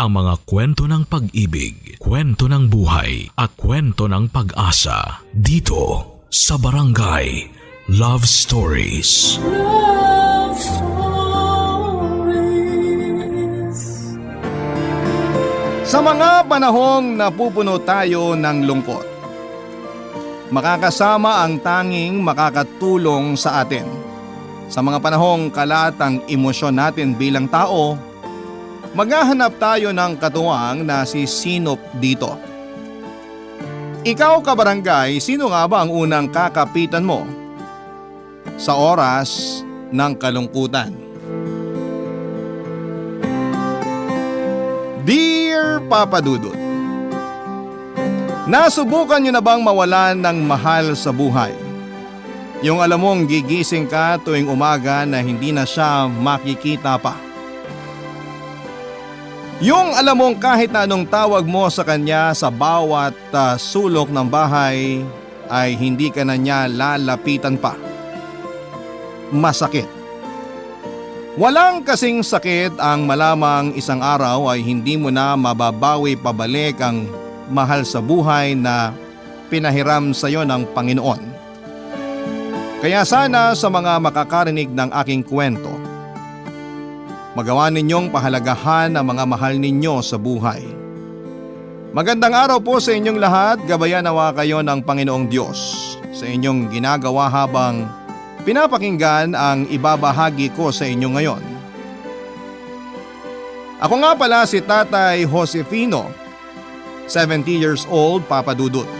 ang mga kwento ng pag-ibig, kwento ng buhay at kwento ng pag-asa dito sa Barangay Love Stories. Love Stories. Sa mga panahong napupuno tayo ng lungkot, makakasama ang tanging makakatulong sa atin. Sa mga panahong kalat ang emosyon natin bilang tao, maghahanap tayo ng katuwang na si Sinop dito. Ikaw kabarangay, sino nga ba ang unang kakapitan mo sa oras ng kalungkutan? Dear Papa Dudut, nasubukan niyo na bang mawalan ng mahal sa buhay? Yung alam mong gigising ka tuwing umaga na hindi na siya makikita pa. Yung alam mong kahit na anong tawag mo sa kanya sa bawat sulok ng bahay ay hindi ka na niya lalapitan pa. Masakit. Walang kasing sakit ang malamang isang araw ay hindi mo na mababawi pabalik ang mahal sa buhay na pinahiram sa iyo ng Panginoon. Kaya sana sa mga makakarinig ng aking kwento, magawa ninyong pahalagahan ang mga mahal ninyo sa buhay. Magandang araw po sa inyong lahat, gabayan nawa kayo ng Panginoong Diyos sa inyong ginagawa habang pinapakinggan ang ibabahagi ko sa inyo ngayon. Ako nga pala si Tatay Josefino, 70 years old, Papa Dudut.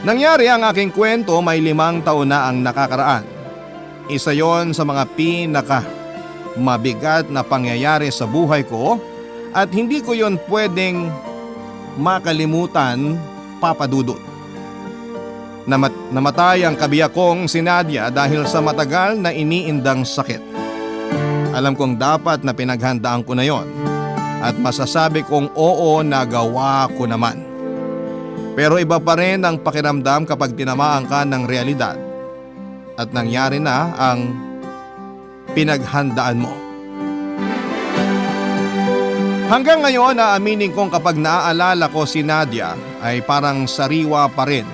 Nangyari ang aking kwento may 5 taon na ang nakakaraan. Isa yon sa mga mabigat na pangyayari sa buhay ko at hindi ko yon pwedeng makalimutan, Papa Dudut. Namatay ang kabiyak kong si Nadia dahil sa matagal na iniindang sakit. Alam kong dapat na pinaghandaan ko na yon at masasabi kong oo, nagawa ko naman. Pero iba pa rin ang pakiramdam kapag tinamaan ka ng realidad at nangyari na ang pinaghandaan mo. Hanggang ngayon naaminin kong kapag naaalala ko si Nadia ay parang sariwa pa rin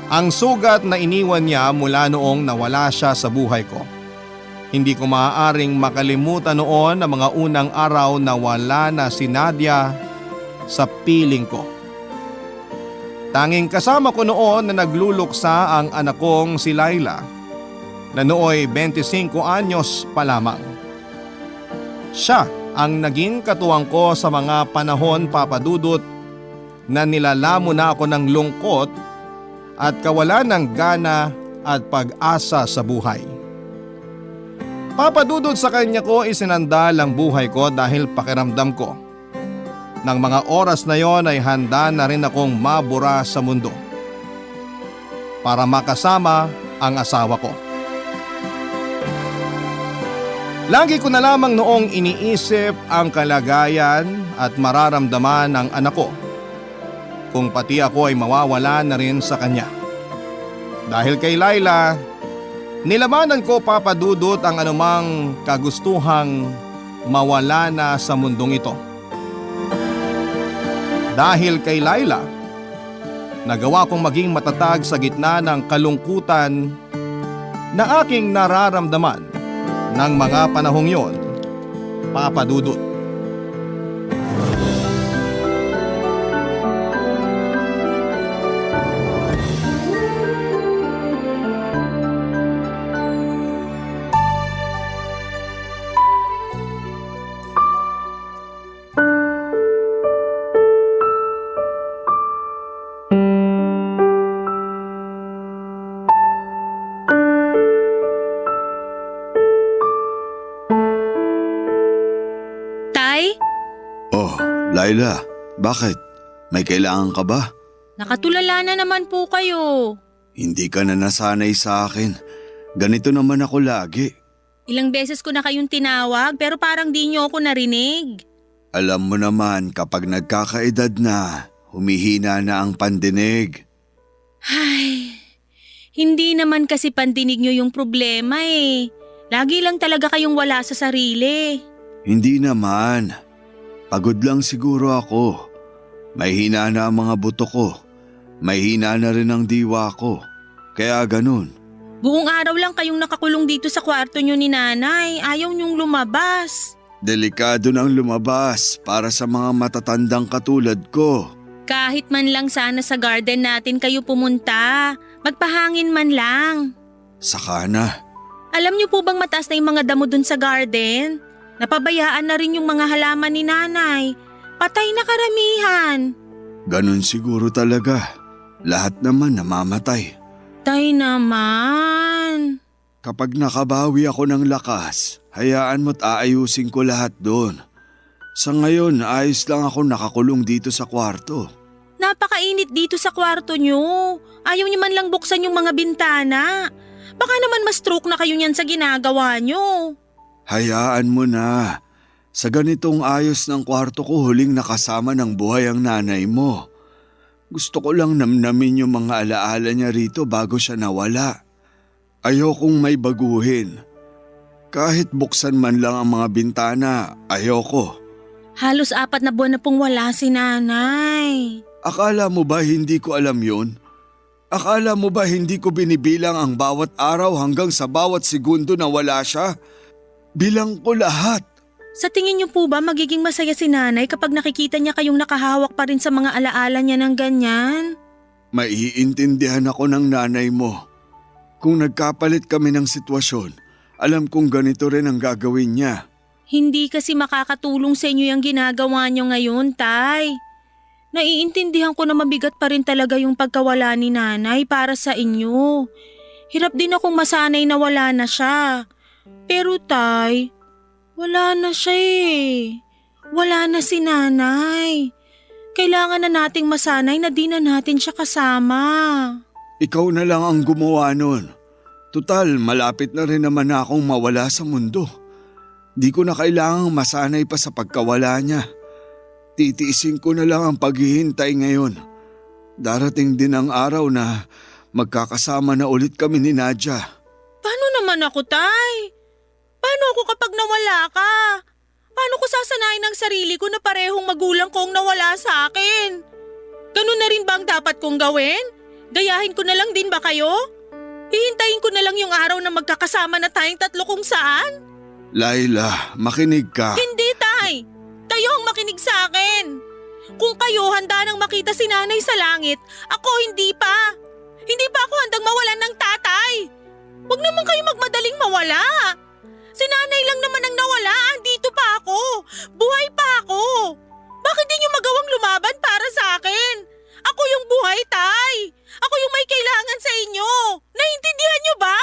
ang sugat na iniwan niya mula noong nawala siya sa buhay ko. Hindi ko maaaring makalimutan noon ang mga unang araw na wala na si Nadia sa piling ko. Tanging kasama ko noon na nagluluksa ang anak kong si Laila na nooy 25 anyos pa lamang. Siya ang naging katuwang ko sa mga panahon, Papa Dudut, na nilalamo na ako ng lungkot at kawalan ng gana at pag-asa sa buhay. Papa Dudut, sa kanya ko isinandal ang buhay ko dahil pakiramdam ko nang mga oras na yon ay handa na rin akong mabura sa mundo para makasama ang asawa ko. Lagi ko na lamang noong iniisip ang kalagayan at mararamdaman ng anak ko kung pati ako ay mawawala na rin sa kanya. Dahil kay Laila, nilamanan ko, Papa Dudut, ang anumang kagustuhang mawala na sa mundong ito. Dahil kay Laila, nagawa kong maging matatag sa gitna ng kalungkutan na aking nararamdaman ng mga panahong yon, Papa Dudut. Laila, bakit? May kailangan ka ba? Nakatulala na naman po kayo. Hindi ka na nasanay sa akin. Ganito naman ako lagi. Ilang beses ko na kayong tinawag pero parang di nyo ako narinig. Alam mo naman kapag nagkakaedad na, humihina na ang pandinig. Ay, hindi naman kasi pandinig nyo yung problema eh. Lagi lang talaga kayong wala sa sarili. Hindi naman. Pagod lang siguro ako. May hina na ang mga buto ko. May hina na rin ang diwa ko. Kaya ganun. Buong araw lang kayong nakakulong dito sa kwarto nyo ni nanay. Ayaw nyong lumabas. Delikado nang lumabas para sa mga matatandang katulad ko. Kahit man lang sana sa garden natin kayo pumunta. Magpahangin man lang. Saka na. Alam niyo po bang mataas na yung mga damo dun sa garden? Napabayaan na rin yung mga halaman ni nanay. Patay na karamihan. Ganun siguro talaga. Lahat naman namamatay. Tay naman. Kapag nakabawi ako ng lakas, hayaan mo't aayusin ko lahat doon. Sa ngayon, ayos lang ako nakakulong dito sa kwarto. Napakainit dito sa kwarto nyo. Ayaw niyo man lang buksan yung mga bintana. Baka naman ma-stroke na kayo niyan sa ginagawa nyo. Hayaan mo na. Sa ganitong ayos ng kwarto ko huling nakasama ng buhay ang nanay mo. Gusto ko lang namnamin yung mga alaala niya rito bago siya nawala. Ayokong may baguhin. Kahit buksan man lang ang mga bintana, ayoko. Halos 4 na buwan na pong wala si nanay. Akala mo ba hindi ko alam yun? Akala mo ba hindi ko binibilang ang bawat araw hanggang sa bawat segundo na wala siya? Bilang ko lahat. Sa tingin niyo po ba magiging masaya si nanay kapag nakikita niya kayong nakahawak pa rin sa mga alaala niya ng ganyan? Maiintindihan ako ng nanay mo. Kung nagkapalit kami ng sitwasyon, alam kong ganito rin ang gagawin niya. Hindi kasi makakatulong sa inyo yung ginagawa niyo ngayon, Tay. Naiintindihan ko na mabigat pa rin talaga yung pagkawala ni nanay para sa inyo. Hirap din akong masanay na wala na siya. Pero Tay, wala na siya eh. Wala na si nanay. Kailangan na nating masanay na di na natin siya kasama. Ikaw na lang ang gumawa nun. Tutal, malapit na rin naman akong mawala sa mundo. Di ko na kailangang masanay pa sa pagkawala niya. Titiisin ko na lang ang paghihintay ngayon. Darating din ang araw na magkakasama na ulit kami ni Nadia. Paano naman ako, Tay? Paano ako kapag nawala ka? Paano ko sasanayin ang sarili ko na parehong magulang kong nawala sa akin? Ganun na rin ba ang dapat kong gawin? Gayahin ko na lang din ba kayo? Hihintayin ko na lang yung araw na magkakasama na tayong 3 kung saan? Laila, makinig ka. Hindi, Tay! Kayo ang makinig sa akin! Kung kayo handa nang makita si nanay sa langit, ako hindi pa! Hindi pa ako handang mawalan ng tatay! Huwag naman kayo magmadaling mawala! Si nanay lang naman ang nawala, andito pa ako! Buhay pa ako! Bakit di niyo magawang lumaban para sa akin? Ako yung buhay, Tay! Ako yung may kailangan sa inyo! Naiintindihan niyo ba?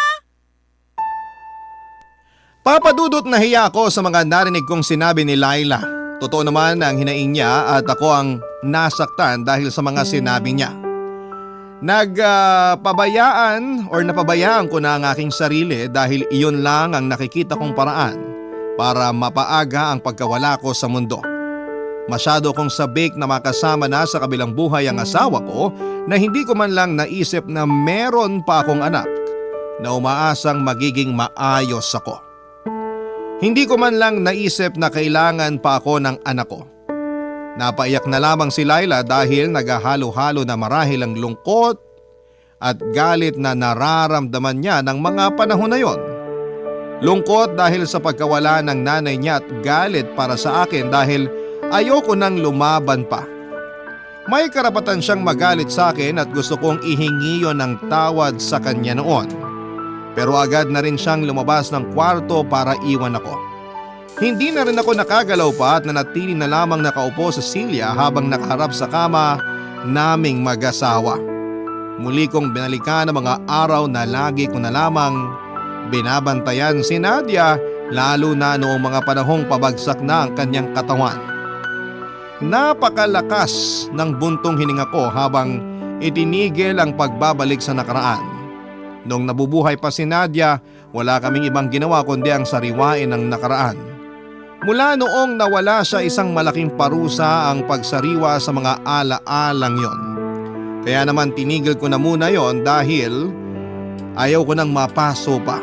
Papadudot na hiya ako sa mga narinig kong sinabi ni Laila. Totoo naman ang hinaing niya at ako ang nasaktan dahil sa mga sinabi niya. Napabayaan ko na ang aking sarili dahil iyon lang ang nakikita kong paraan para mapaaga ang pagkawala ko sa mundo. Masyado kong sabik na makasama na sa kabilang buhay ang asawa ko na hindi ko man lang naisip na meron pa akong anak na umaasang magiging maayos ako. Hindi ko man lang naisip na kailangan pa ako ng anak ko. Napaiyak na lamang si Laila dahil naghahalo-halo na marahil ang lungkot at galit na nararamdaman niya ng mga panahon na yon. Lungkot dahil sa pagkawala ng nanay niya at galit para sa akin dahil ayoko nang lumaban pa. May karapatan siyang magalit sa akin at gusto kong ihingi yon ng tawad sa kanya noon. Pero agad na rin siyang lumabas ng kwarto para iwan ako. Hindi na rin ako nakagalaw pa at nanatili na lamang nakaupo sa silya habang nakaharap sa kama naming mag-asawa. Muli kong binalikan ang mga araw na lagi ko na lamang binabantayan si Nadia, lalo na noong mga panahong pabagsak na ang kanyang katawan. Napakalakas ng buntong hininga ko habang itinigil ang pagbabalik sa nakaraan. Nung nabubuhay pa si Nadia, wala kaming ibang ginawa kundi ang sariwain ng nakaraan. Mula noong nawala siya, isang malaking parusa ang pagsariwa sa mga ala-alang yon. Kaya naman tinigil ko na muna yon dahil ayaw ko nang mapaso pa.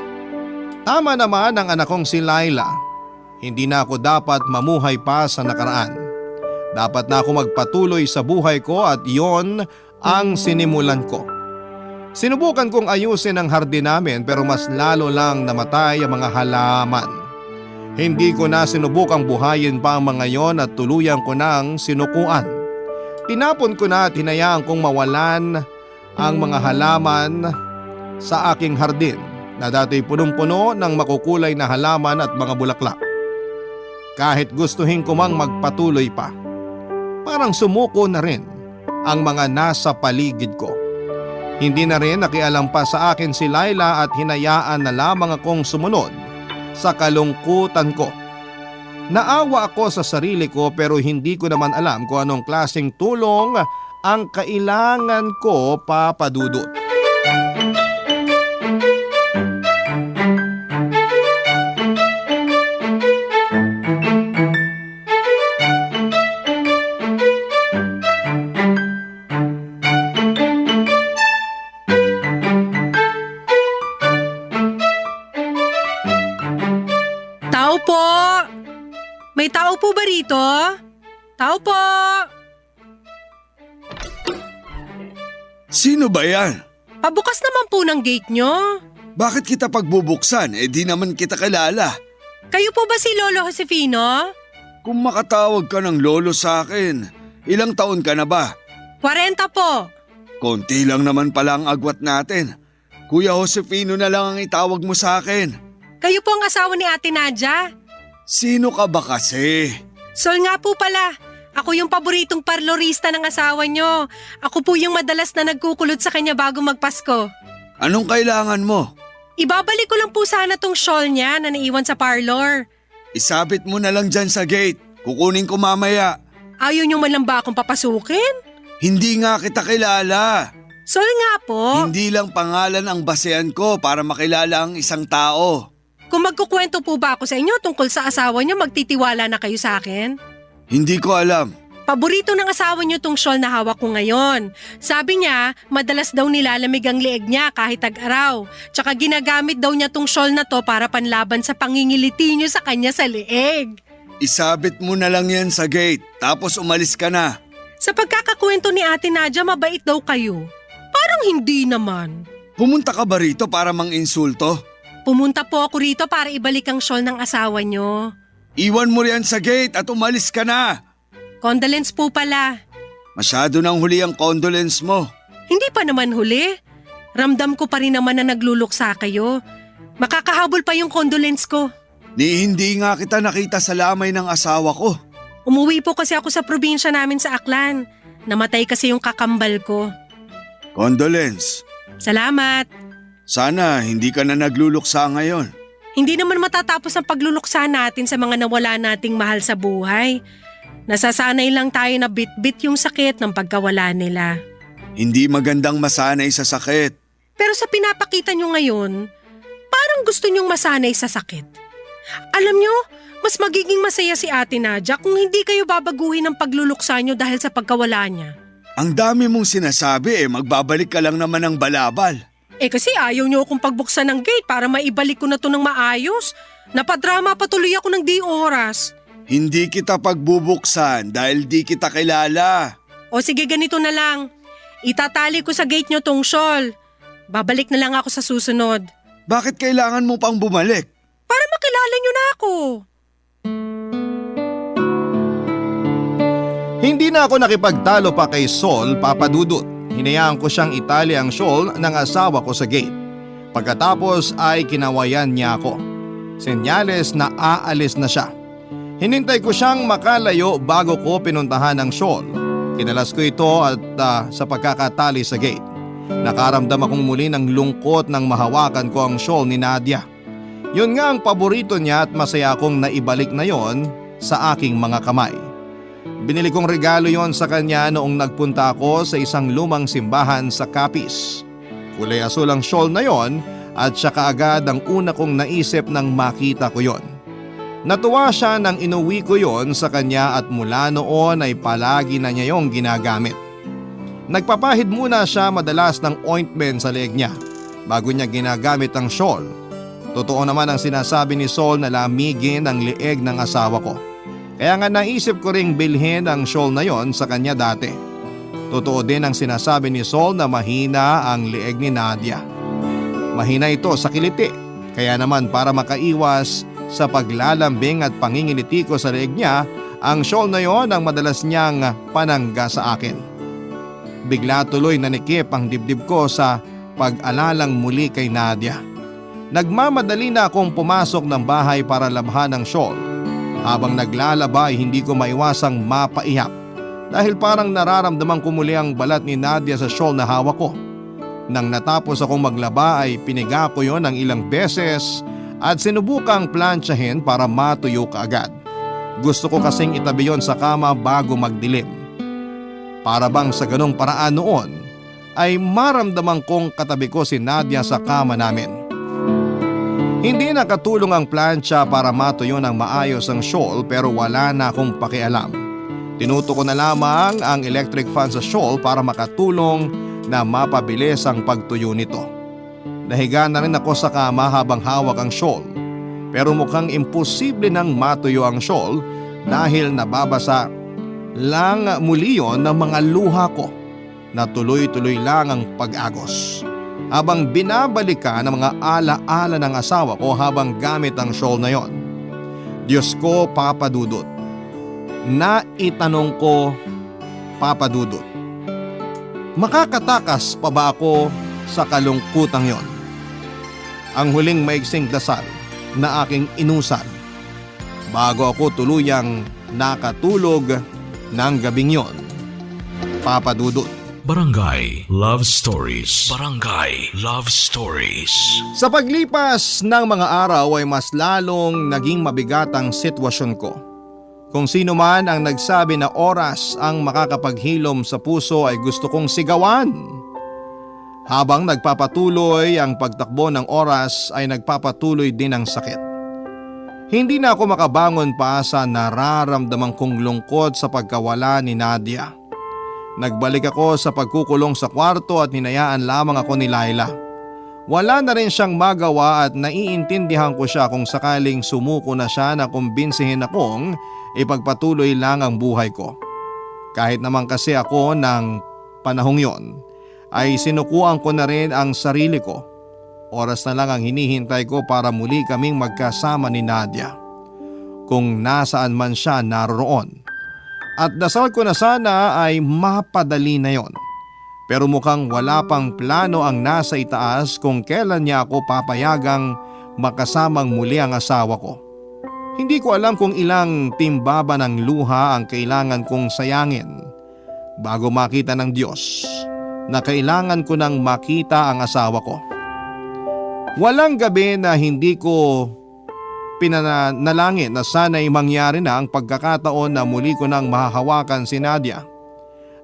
Tama naman ang anak kong si Laila. Hindi na ako dapat mamuhay pa sa nakaraan. Dapat na ako magpatuloy sa buhay ko at iyon ang sinimulan ko. Sinubukan kong ayusin ang hardin namin pero mas lalo lang namatay ang mga halaman. Hindi ko na sinubukang buhayin pa ang mga yon at tuluyan ko nang sinukuan. Tinapon ko na at hinayaan kong mawalan ang mga halaman sa aking hardin na dati punong-puno ng makukulay na halaman at mga bulaklak. Kahit gustuhin ko mang magpatuloy pa, parang sumuko na rin ang mga nasa paligid ko. Hindi na rin nakialam pa sa akin si Laila at hinayaan na lamang akong sumunod sa kalungkutan ko. Naawa ako sa sarili ko pero hindi ko naman alam kung anong klaseng tulong ang kailangan ko, Papa Dudut. Tao po! May tao po ba rito? Tao po! Sino ba yan? Pabukas naman po ng gate nyo. Bakit kita pagbubuksan? Di naman kita kilala. Kayo po ba si Lolo Josefino? Kung makatawag ka ng lolo sa akin, ilang taon ka na ba? 40 po. Konti lang naman pala ang agwat natin. Kuya Josefino na lang ang itawag mo sa akin. Kayo po ang asawa ni Ate Nadia. Sino ka ba kasi? Sol nga po pala. Ako yung paboritong parlorista ng asawa nyo. Ako po yung madalas na nagkukulot sa kanya bago magpasko. Anong kailangan mo? Ibabalik ko lang po sana tong shawl niya na naiwan sa parlor. Isabit mo na lang dyan sa gate. Kukunin ko mamaya. Ayaw nyo man lang ba akong papasukin? Hindi nga kita kilala. Sol nga po. Hindi lang pangalan ang basehan ko para makilala ang isang tao. Kung magkukwento po ba ako sa inyo tungkol sa asawa niyo, magtitiwala na kayo sa akin? Hindi ko alam. Paborito ng asawa niyo tong shawl na hawak ko ngayon. Sabi niya, madalas daw nilalamig ang leeg niya kahit tag-araw. Tsaka ginagamit daw niya tong shawl na to para panlaban sa pangingiliti niyo sa kanya sa leeg. Isabit mo na lang yan sa gate, tapos umalis ka na. Sa pagkakakwento ni Ate Nadia, mabait daw kayo. Parang hindi naman. Pumunta ka ba rito para mang-insulto? Pumunta po ako rito para ibalik ang shawl ng asawa niyo. Iwan mo riyan sa gate at umalis ka na. Condolence po pala. Masyado nang huli ang condolence mo. Hindi pa naman huli. Ramdam ko pa rin naman na nagluluksa kayo. Makakahabol pa yung condolence ko. Hindi nga kita nakita sa lamay ng asawa ko. Umuwi po kasi ako sa probinsya namin sa Aklan. Namatay kasi yung kakambal ko. Condolence. Salamat. Sana hindi ka na nagluluksa ngayon. Hindi naman matatapos ang pagluluksa natin sa mga nawala nating mahal sa buhay. Nasasanay lang tayo na bit-bit yung sakit ng pagkawala nila. Hindi magandang masanay sa sakit. Pero sa pinapakita nyo ngayon, parang gusto nyong masanay sa sakit. Alam nyo, mas magiging masaya si Ate Nadia kung hindi kayo babaguhin ang pagluluksa nyo dahil sa pagkawala niya. Ang dami mong sinasabi magbabalik ka lang naman ng balabal. Kasi ayaw nyo akong pagbuksan ng gate para maibalik ko na to ng maayos. Napadrama patuloy ako ng di oras. Hindi kita pagbubuksan dahil di kita kilala. O sige, ganito na lang. Itatali ko sa gate nyo tong shawl. Babalik na lang ako sa susunod. Bakit kailangan mo pang bumalik? Para makilala nyo na ako. Hindi na ako nakipagtalo pa kay Sol, Papa Dudut. Hinayaan ko siyang itali ang shawl ng asawa ko sa gate. Pagkatapos ay kinawayan niya ako. Senyales na aalis na siya. Hinintay ko siyang makalayo bago ko pinuntahan ang shawl. Kinalas ko ito at sa pagkakatali sa gate. Nakaramdam akong muli ng lungkot nang mahawakan ko ang shawl ni Nadia. Yun nga ang paborito niya at masaya akong naibalik na yon sa aking mga kamay. Binili kong regalo yon sa kanya noong nagpunta ako sa isang lumang simbahan sa Capiz. Kulay asul ang shawl na yon at siya kaagad ang una kong naisip nang makita ko yon. Natuwa siya nang inuwi ko yon sa kanya at mula noon ay palagi na niya yung ginagamit. Nagpapahid muna siya madalas ng ointment sa leeg niya bago niya ginagamit ang shawl. Totoo naman ang sinasabi ni Sol na lamigin ang lieg ng asawa ko. Kaya nga naisip ko ring bilhin ang shawl na yon sa kanya dati. Totoo din ang sinasabi ni Sol na mahina ang lieg ni Nadia. Mahina ito sa kiliti. Kaya naman para makaiwas sa paglalambing at pangingiliti ko sa lieg niya, ang shawl na yon ang madalas niyang panangga sa akin. Bigla tuloy nanikip ang dibdib ko sa pag-alalang muli kay Nadia. Nagmamadali na akong pumasok ng bahay para labhan ang shawl. Habang naglalaba ay hindi ko maiwasang mapaiyak dahil parang nararamdaman ko muli ang balat ni Nadia sa shawl na hawak ko. Nang natapos akong maglaba ay piniga ko yon ng ilang beses at sinubukang plantsahin para matuyo kaagad. Gusto ko kasing itabi yon sa kama bago magdilim. Para bang sa ganong paraan noon ay maramdaman kong katabi ko si Nadia sa kama namin. Hindi nakatulong ang plancha para matuyo ng maayos ang shawl pero wala na akong pakialam. Tinuto ko na lamang ang electric fan sa shawl para makatulong na mapabilis ang pagtuyo nito. Nahiga na rin ako sa kama habang hawak ang shawl. Pero mukhang imposible nang matuyo ang shawl dahil nababasa lang muli yon ng mga luha ko na tuloy-tuloy lang ang pag-agos. Habang binabalikan ang mga ala-ala ng asawa ko habang gamit ang shawl na yon. Diyos ko, Papa Dudut. Naitanong ko, Papa Dudut, makakatakas pa ba ako sa kalungkutang yon? Ang huling maiksing dasal na aking inusad bago ako tuluyang nakatulog ng gabing yon. Papa Dudut. Barangay Love Stories. Barangay Love Stories. Sa paglipas ng mga araw ay mas lalong naging mabigat ang sitwasyon ko. Kung sino man ang nagsabi na oras ang makakapaghilom sa puso ay gusto kong sigawan. Habang nagpapatuloy ang pagtakbo ng oras ay nagpapatuloy din ang sakit. Hindi na ako makabangon pa sa nararamdaman kong lungkot sa pagkawala ni Nadia. Nagbalik ako sa pagkukulong sa kwarto at hinayaan lamang ako ni Laila. Wala na rin siyang magawa at naiintindihan ko siya kung sakaling sumuko na siya na kumbinsihin akong ipagpatuloy lang ang buhay ko. Kahit naman kasi ako ng panahong yon ay sinukuan ko na rin ang sarili ko. Oras na lang ang hinihintay ko para muli kaming magkasama ni Nadia. Kung nasaan man siya naroon. At dasal ko na sana ay mapadali na yon. Pero mukhang wala pang plano ang nasa itaas kung kailan niya ako papayagang makasamang muli ang asawa ko. Hindi ko alam kung ilang timbaba ng luha ang kailangan kong sayangin bago makita ng Diyos na kailangan ko nang makita ang asawa ko. Walang gabi na hindi ko pinanalangin na sana'y mangyari na ang pagkakataon na muli ko nang mahahawakan si Nadia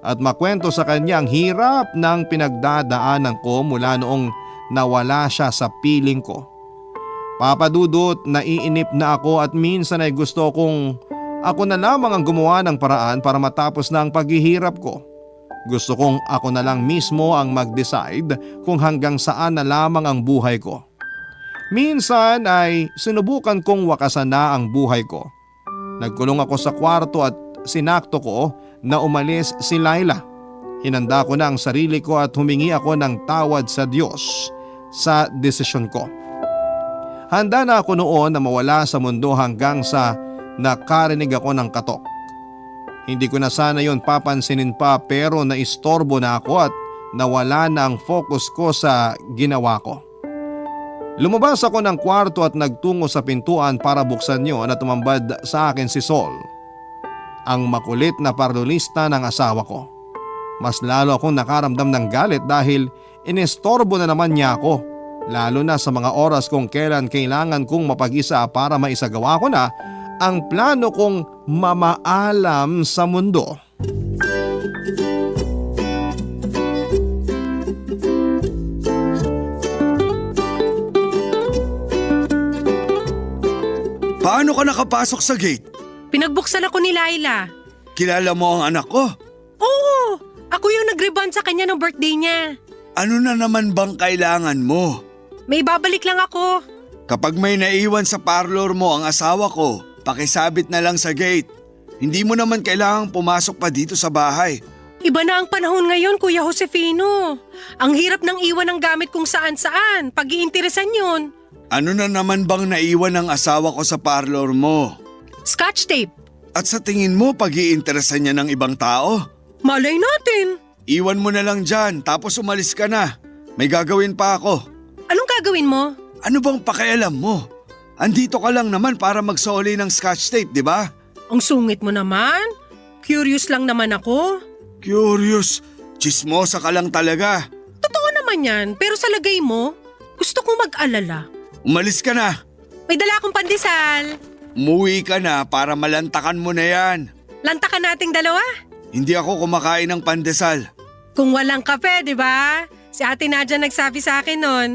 at makwento sa kanya ang hirap ng pinagdadaanan ko mula noong nawala siya sa piling ko. Papa Dudut, naiinip na ako at minsan ay gusto kong ako na lamang ang gumawa ng paraan para matapos na ang paghihirap ko. Gusto kong ako na lang mismo ang mag-decide kung hanggang saan na lamang ang buhay ko. Minsan ay sinubukan kong wakasan na ang buhay ko. Nagkulong ako sa kwarto at sinakto ko na umalis si Laila. Hinanda ko na ang sarili ko at humingi ako ng tawad sa Diyos sa desisyon ko. Handa na ako noon na mawala sa mundo hanggang sa nakarinig ako ng katok. Hindi ko na sana yon papansinin pa pero naistorbo na ako at nawala na ang focus ko sa ginawa ko. Lumabas ako ng kwarto at nagtungo sa pintuan para buksan yon at tumambad sa akin si Sol, ang makulit na parlolista ng asawa ko. Mas lalo akong nakaramdam ng galit dahil inestorbo na naman niya ako, lalo na sa mga oras kung kailan kailangan kong mapag-isa para maisagawa ko na ang plano kong mamaalam sa mundo. Paano ka nakapasok sa gate? Pinagbuksan ako ni Laila. Kilala mo ang anak ko? Oo, ako yung nag-rebond sa kanya ng birthday niya. Ano na naman bang kailangan mo? May babalik lang ako. Kapag may naiwan sa parlor mo ang asawa ko, pakisabit na lang sa gate. Hindi mo naman kailangang pumasok pa dito sa bahay. Iba na ang panahon ngayon, Kuya Josefino. Ang hirap ng iwan ng gamit kung saan-saan. Pag-iinteresan yun. Ano na naman bang naiwan ng asawa ko sa parlor mo? Scotch tape. At sa tingin mo pag-iinteresan niya ng ibang tao? Malay natin. Iwan mo na lang dyan tapos umalis ka na. May gagawin pa ako. Anong gagawin mo? Ano bang pakialam mo? Andito ka lang naman para magsoli ng scotch tape, di ba? Ang sungit mo naman. Curious lang naman ako. Curious. Chismosa ka lang talaga. Totoo naman yan, pero sa lagay mo, gusto kong mag-alala. Umalis ka na. May dala akong pandesal. Umuwi ka na para malantakan mo na yan. Lantakan nating dalawa. Hindi ako kumakain ng pandesal. Kung walang kape, di ba? Si Ate Nadia nagsabi sa akin nun.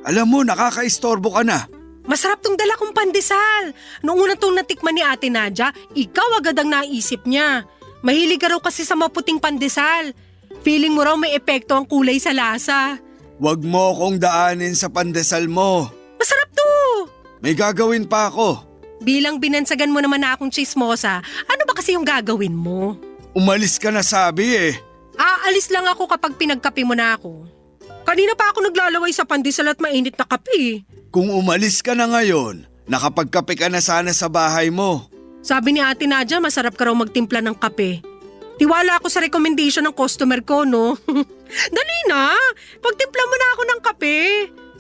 Alam mo, nakakaistorbo ka na. Masarap tong dala kong pandesal. Noong unang tong natikman ni Ate Nadia, ikaw agad ang naisip niya. Mahilig ka raw kasi sa maputing pandesal. Feeling mo raw may epekto ang kulay sa lasa. Huwag mo akong daanin sa pandesal mo. Masarap to! May gagawin pa ako. Bilang binansagan mo naman na akong chismosa, ano ba kasi yung gagawin mo? Umalis ka na sabi eh. Aalis lang ako kapag pinagkape mo na ako. Kanina pa ako naglalaway sa pandesal at mainit na kape. Kung umalis ka na ngayon, nakapagkape ka na sana sa bahay mo. Sabi ni Ate Nadia, masarap ka raw magtimpla ng kape. Tiwala ako sa recommendation ng customer ko, no? Dali na! Pagtimpla mo na ako ng kape.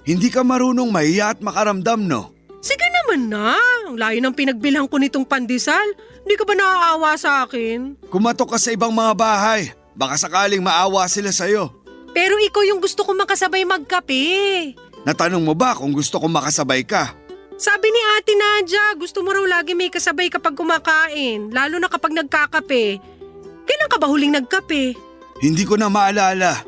Hindi ka marunong mahiya at makaramdam, no? Sige naman na. Ang layo ng pinagbilhan ko nitong pandesal. Hindi ka ba naaawa sa akin? Kumatok ka sa ibang mga bahay. Baka sakaling maawa sila sa'yo. Pero ikaw yung gusto kong makasabay magkape. Natanong mo ba kung gusto kong makasabay ka? Sabi ni Ate Nadia, gusto mo raw lagi may kasabay kapag kumakain, lalo na kapag nagkakape. Kailan ka ba huling nagkape? Hindi ko na maalala.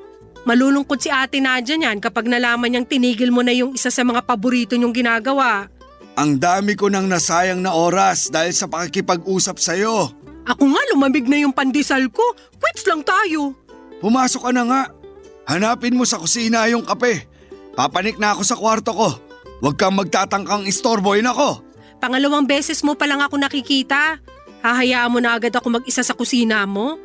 Malulungkot si Ate Nadia niyan kapag nalaman niyang tinigil mo na yung isa sa mga paborito niyong ginagawa. Ang dami ko nang nasayang na oras dahil sa pakikipag-usap sa'yo. Ako nga lumamig na yung pandesal ko, quits lang tayo. Pumasok ka na nga. Hanapin mo sa kusina yung kape. Papanik na ako sa kwarto ko. Huwag kang magtatangkang istorbohin ako. Pangalawang beses mo pa lang ako nakikita. Hahayaan mo na agad ako mag-isa sa kusina mo?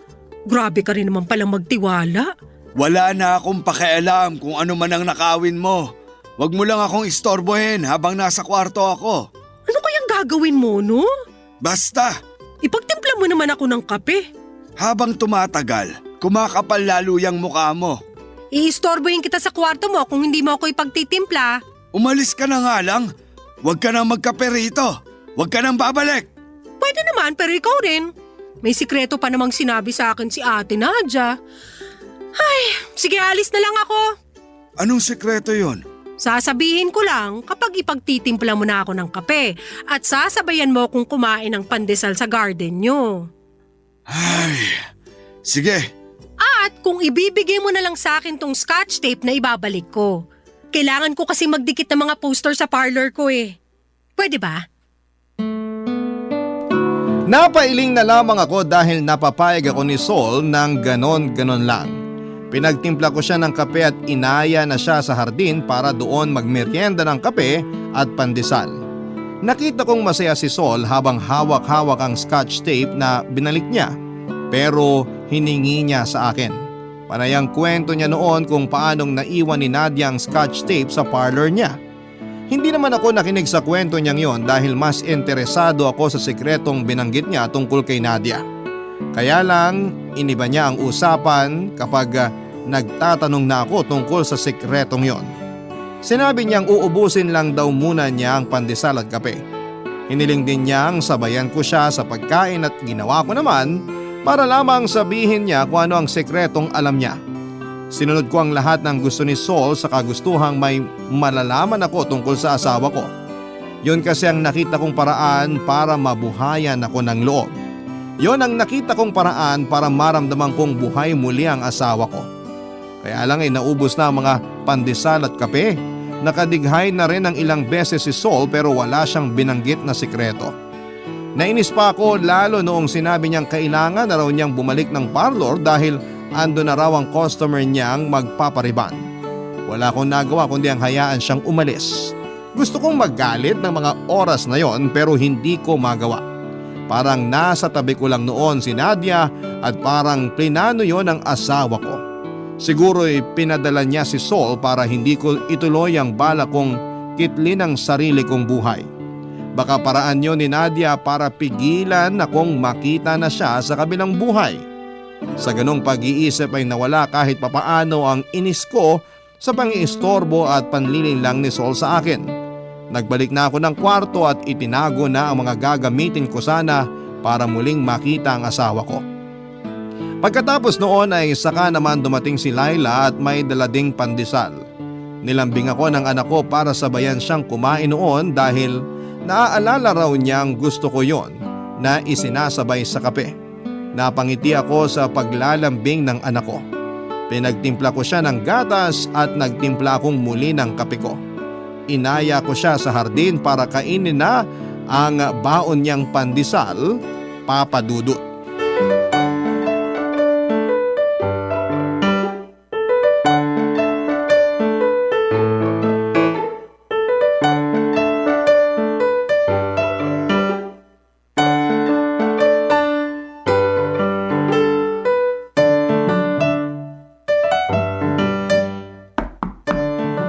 Grabe ka rin naman palang magtiwala. Wala na akong pakialam kung ano man ang nakawin mo. Huwag mo lang akong istorbohin habang nasa kwarto ako. Ano kayang gagawin mo, no? Basta, Ipagtimpla mo naman ako ng kape. habang tumatagal, kumakapal lalo yung mukha mo. Iistorbohin kita sa kwarto mo kung hindi mo ako ipagtitimpla. Umalis ka na nga lang. Huwag ka nang magkape rito. Huwag ka nang babalik. Pwede naman pero ikaw rin. May sikreto pa namang sinabi sa akin si Ate Nadia. Ay, sige alis na lang ako. Anong sekreto yon? Sasabihin ko lang kapag ipagtitimpla mo na ako ng kape at sasabayan mo akong kumain ng pandesal sa garden nyo. Ay, sige. At kung ibibigay mo na lang sa akin tong scotch tape na ibabalik ko. Kailangan ko kasi magdikit ng mga poster sa parlor ko eh. Pwede ba? Napailing na lamang ako dahil napapayag ako ni Sol ng ganon-ganon lang. Pinagtimpla ko siya ng kape at inaya na siya sa hardin para doon magmeryenda ng kape at pandesal. Nakita kong masaya si Sol habang hawak-hawak ang scotch tape na binalik niya. Pero hiningi niya sa akin. Panayang kwento niya noon kung paanong naiwan ni Nadia ang scotch tape sa parlor niya. Hindi naman ako nakinig sa kwento niyang yon dahil mas interesado ako sa sikretong binanggit niya tungkol kay Nadia. Kaya lang, iniba niya ang usapan kapag nagtatanong na ako tungkol sa sikretong yon. Sinabi niyang uubusin lang daw muna niya ang pandesal at kape. Hiniling din niyang sabayan ko siya sa pagkain at ginawa ko naman para lamang sabihin niya kung ano ang sikretong alam niya. Sinunod ko ang lahat ng gusto ni Sol sa kagustuhang may malalaman ako tungkol sa asawa ko. Yun kasi ang nakita kong paraan para mabuhayan ako ng loob. Yon ang nakita kong paraan para maramdaman kong buhay muli ang asawa ko. Kaya lang ay naubos na ang mga pandesal at kape. Nakadighay na rin ng ilang beses si Sol pero wala siyang binanggit na sikreto. Nainis pa ako lalo noong sinabi niyang kailangan na raw niyang bumalik ng parlor dahil ando na raw ang customer niyang magpapariban. Wala akong nagawa kundi ang hayaan siyang umalis. Gusto kong magalit ng mga oras na yon pero hindi ko magawa. Parang nasa tabi ko lang noon si Nadia at parang plinano yon ng asawa ko. Siguro'y pinadala niya si Sol para hindi ko ituloy ang bala kong kitlin ang sarili kong buhay. Baka paraan yon ni Nadia para pigilan akong makita na siya sa kabilang buhay. Sa ganong pag-iisip ay nawala kahit papaano ang inis ko sa pang-iistorbo at panlilinlang ni Sol sa akin. Nagbalik na ako ng kwarto at itinago na ang mga gagamitin ko sana para muling makita ang asawa ko. Pagkatapos noon ay saka naman dumating si Laila at may dalading pandesal. Nilambing ako ng anak ko para sabayan siyang kumain noon dahil naaalala raw niyang gusto ko yon na isinasabay sa kape. Napangiti ako sa paglalambing ng anak ko. Pinagtimpla ko siya ng gatas at nagtimpla akong muli ng kape ko. Inaya ko siya sa hardin para kainin na ang baon niyang pandesal, Papa Dudut.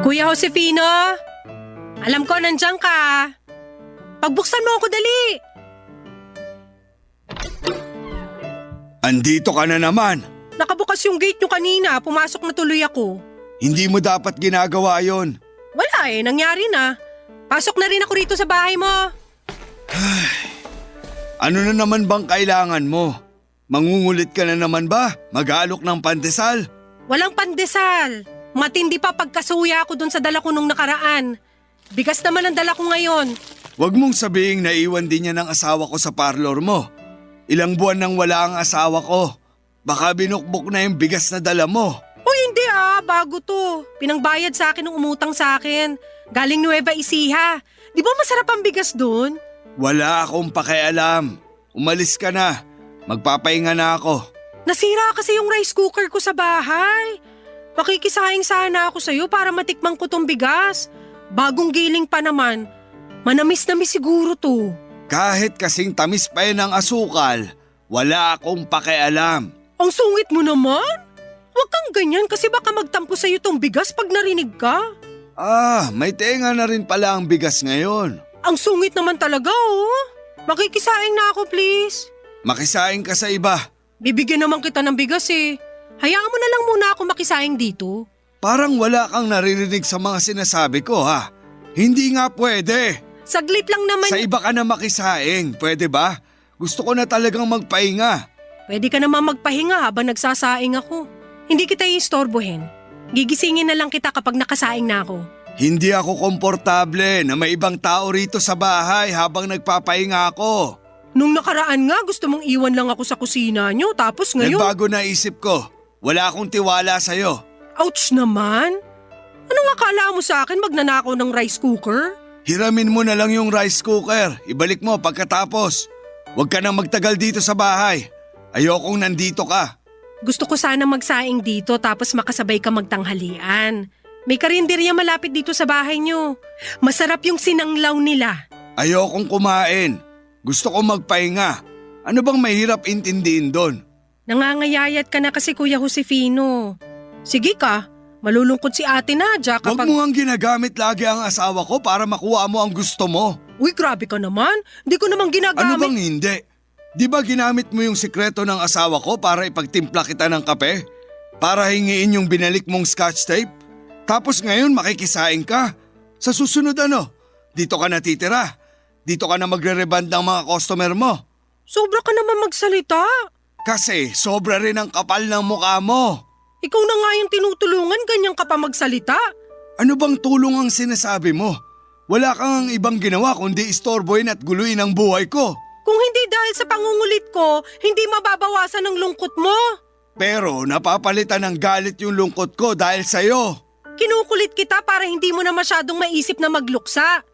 Kuya Josefino, alam ko nandiyan ka. Pagbuksan mo ako dali. Andito ka na naman. Nakabukas yung gate nyo kanina, pumasok na tuloy ako. Hindi mo dapat ginagawa yon. Wala nangyari na. Pasok na rin ako rito sa bahay mo. Ano na naman bang kailangan mo? Mangungulit ka na naman ba? Mag-aalok ng pandesal? Walang pandesal. Matindi pa pagkasuya ako dun sa dala ko nung nakaraan. Bigas naman ang dala ko ngayon. Huwag mong sabihing naiwan din niya ng asawa ko sa parlor mo. Ilang buwan nang wala ang asawa ko. Baka binukbok na yung bigas na dala mo. O hindi bago to. Pinangbayad sa akin ng umutang sa akin. Galing Nueva Ecija. Di ba masarap ang bigas dun? Wala akong pakialam. Umalis ka na. Magpapahinga na ako. Nasira kasi yung rice cooker ko sa bahay. Makikisahing sana ako sa'yo para matikman ko tong bigas. Bagong giling pa naman. Manamis-namis siguro to. Kahit kasing tamis pa yan ang asukal, wala akong pakialam. Ang sungit mo naman. Huwag kang ganyan kasi baka magtampo sa'yo tong bigas pag narinig ka. May tenga na rin pala ang bigas ngayon. Ang sungit naman talaga Makikisaing na ako please. Makisaing ka sa iba. Bibigyan naman kita ng bigas Hayaan mo na lang muna ako makisaing dito. Parang wala kang naririnig sa mga sinasabi ko ha. Hindi nga pwede. Saglit lang naman. Sa iba ka na makisaing, pwede ba? Gusto ko na talagang magpahinga. Pwede ka naman magpahinga habang nagsasaing ako. Hindi kita iistorbohin. Gigisingin na lang kita kapag nakasaing na ako. Hindi ako komportable na may ibang tao rito sa bahay habang nagpapahinga ako. Nung nakaraan nga gusto mong iwan lang ako sa kusina nyo tapos ngayon… Nagbago na isip ko. Wala akong tiwala sa'yo. Ouch naman! Anong akala mo sa akin magnanakaw ng rice cooker? Hiramin mo na lang yung rice cooker. Ibalik mo pagkatapos. Huwag ka nang magtagal dito sa bahay. Ayokong nandito ka. Gusto ko sana magsaing dito tapos makasabay ka magtanghalian. May karinderya malapit dito sa bahay nyo. Masarap yung sinanglaw nila. Ayokong kumain. Gusto ko magpahinga. Ano bang mahirap intindihin doon? Nangangayayat ka na kasi Kuya Josefino. Sige ka, malulungkot si Ate Nadia kapag… Huwag mo ang ginagamit lagi ang asawa ko para makuha mo ang gusto mo. Uy, grabe ka naman. Di ko naman ginagamit… Ano bang hindi? Di ba ginamit mo yung sikreto ng asawa ko para ipagtimpla kita ng kape? Para hingiin yung binalik mong scotch tape? Tapos ngayon makikisaing ka? Sa susunod dito ka natitira? Dito ka na magre-reband ng mga customer mo? Sobra ka naman magsalita. Kasi sobra rin ang kapal ng mukha mo. Ikaw na nga yung tinutulungan, ganyan ka pa magsalita. Ano bang tulong ang sinasabi mo? Wala kang ibang ginawa kundi istorbohin at guluhin ang buhay ko. Kung hindi dahil sa pangungulit ko, hindi mababawasan ang lungkot mo. Pero napapalitan ng galit yung lungkot ko dahil sa'yo. Kinukulit kita para hindi mo na masyadong maisip na magluksa.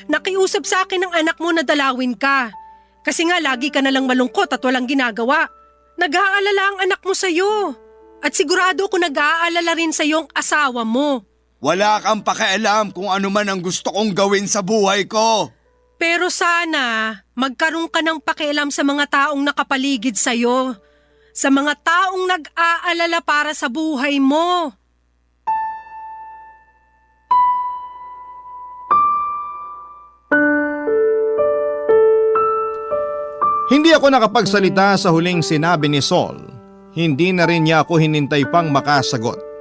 Nakiusap sa akin ng anak mo na dalawin ka. Kasi nga lagi ka na lang malungkot at walang ginagawa. Nag-aalala ang anak mo sa'yo. At sigurado ko nag-aalala rin sa'yo ang asawa mo. Wala kang pakialam kung ano man ang gusto kong gawin sa buhay ko. Pero sana, magkaroon ka ng pakialam sa mga taong nakapaligid sa'yo. Sa mga taong nag-aalala para sa buhay mo. Hindi ako nakapagsalita sa huling sinabi ni Sol. Hindi na rin niya ako hinintay pang makasagot.